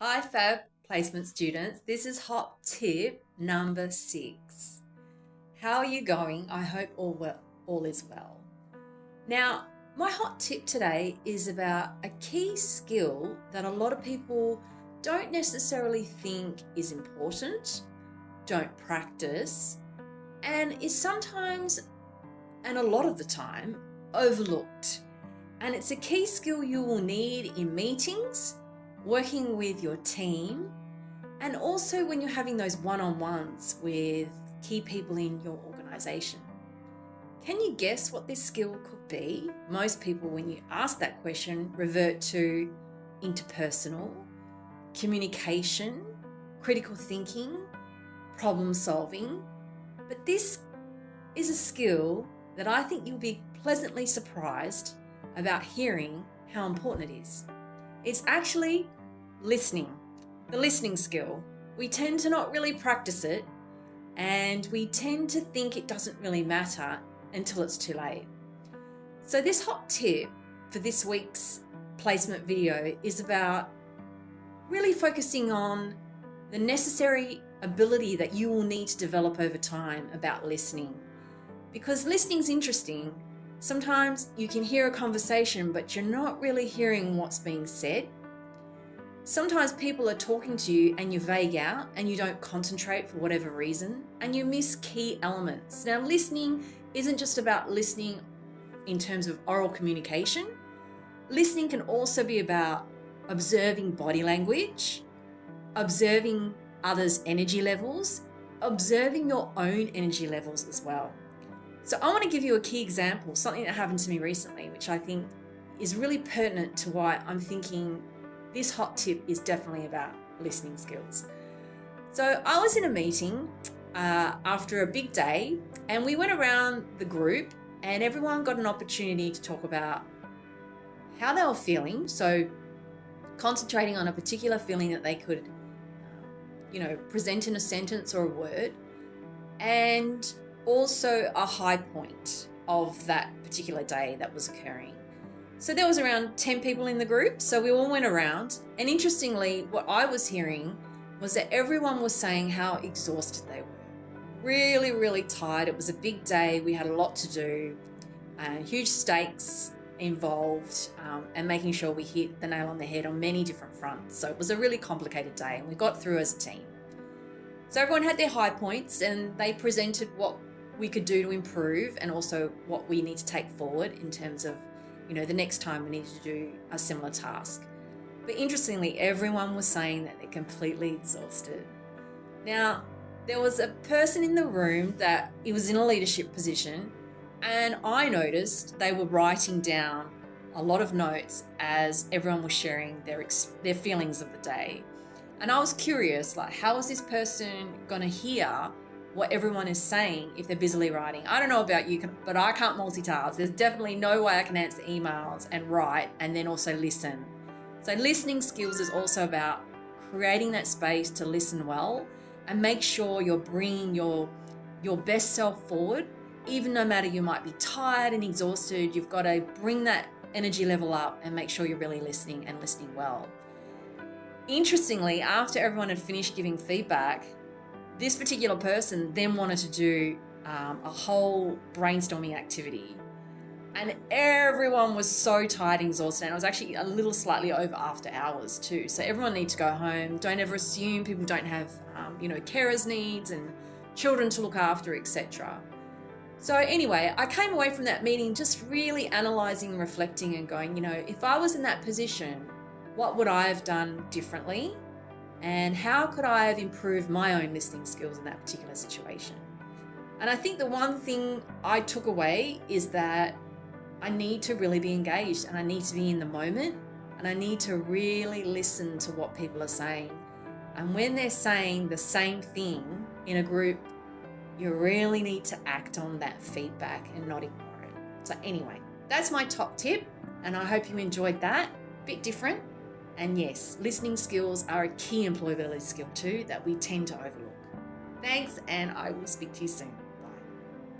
Hi Fab Placement students, this is hot tip number 6. How are you going? I hope all is well. Now, my hot tip today is about a key skill that a lot of people don't necessarily think is important, don't practice, and is sometimes, and a lot of the time, overlooked. And it's a key skill you will need in meetings, working with your team, and also when you're having those one-on-ones with key people in your organization. Can you guess what this skill could be? Most people, when you ask that question, revert to interpersonal, communication, critical thinking, problem solving. But this is a skill that I think you'll be pleasantly surprised about hearing how important it is. It's actually listening, the listening skill. We tend to not really practice it, and we tend to think it doesn't really matter until it's too late. So this hot tip for this week's placement video is about really focusing on the necessary ability that you will need to develop over time about listening. Because listening's interesting. Sometimes you can hear a conversation, but you're not really hearing what's being said. Sometimes people are talking to you and you vague out and you don't concentrate for whatever reason, and you miss key elements. Now, listening isn't just about listening in terms of oral communication. Listening can also be about observing body language, observing others' energy levels, observing your own energy levels as well. So I want to give you a key example, something that happened to me recently, which I think is really pertinent to why I'm thinking this hot tip is definitely about listening skills. So I was in a meeting after a big day, and we went around the group and everyone got an opportunity to talk about how they were feeling. So concentrating on a particular feeling that they could, present in a sentence or a word, and also a high point of that particular day that was occurring. So there was around 10 people in the group, so we all went around, and interestingly, what I was hearing was that everyone was saying how exhausted they were. Really, really tired. It was a big day. We had a lot to do, huge stakes involved, and making sure we hit the nail on the head on many different fronts. So it was a really complicated day, and we got through as a team. So everyone had their high points, and they presented what we could do to improve and also what we need to take forward in terms of, the next time we need to do a similar task. But interestingly, everyone was saying that they're completely exhausted. Now, there was a person in the room that he was in a leadership position, and I noticed they were writing down a lot of notes as everyone was sharing their feelings of the day. And I was curious, how is this person going to hear what everyone is saying if they're busily writing? I don't know about you, but I can't multitask. There's definitely no way I can answer emails and write and then also listen. So listening skills is also about creating that space to listen well and make sure you're bringing your best self forward. Even no matter you might be tired and exhausted, you've got to bring that energy level up and make sure you're really listening and listening well. Interestingly, after everyone had finished giving feedback, this particular person then wanted to do a whole brainstorming activity. And everyone was so tired and exhausted, and it was actually a little slightly over after hours too. So everyone needs to go home. Don't ever assume people don't have, carers needs and children to look after, etc. So anyway, I came away from that meeting just really analysing, reflecting and going, if I was in that position, what would I have done differently? And how could I have improved my own listening skills in that particular situation? And I think the one thing I took away is that I need to really be engaged, and I need to be in the moment, and I need to really listen to what people are saying. And when they're saying the same thing in a group, you really need to act on that feedback and not ignore it. So anyway, that's my top tip, and I hope you enjoyed that. Bit different. And yes, listening skills are a key employability skill too that we tend to overlook. Thanks, and I will speak to you soon.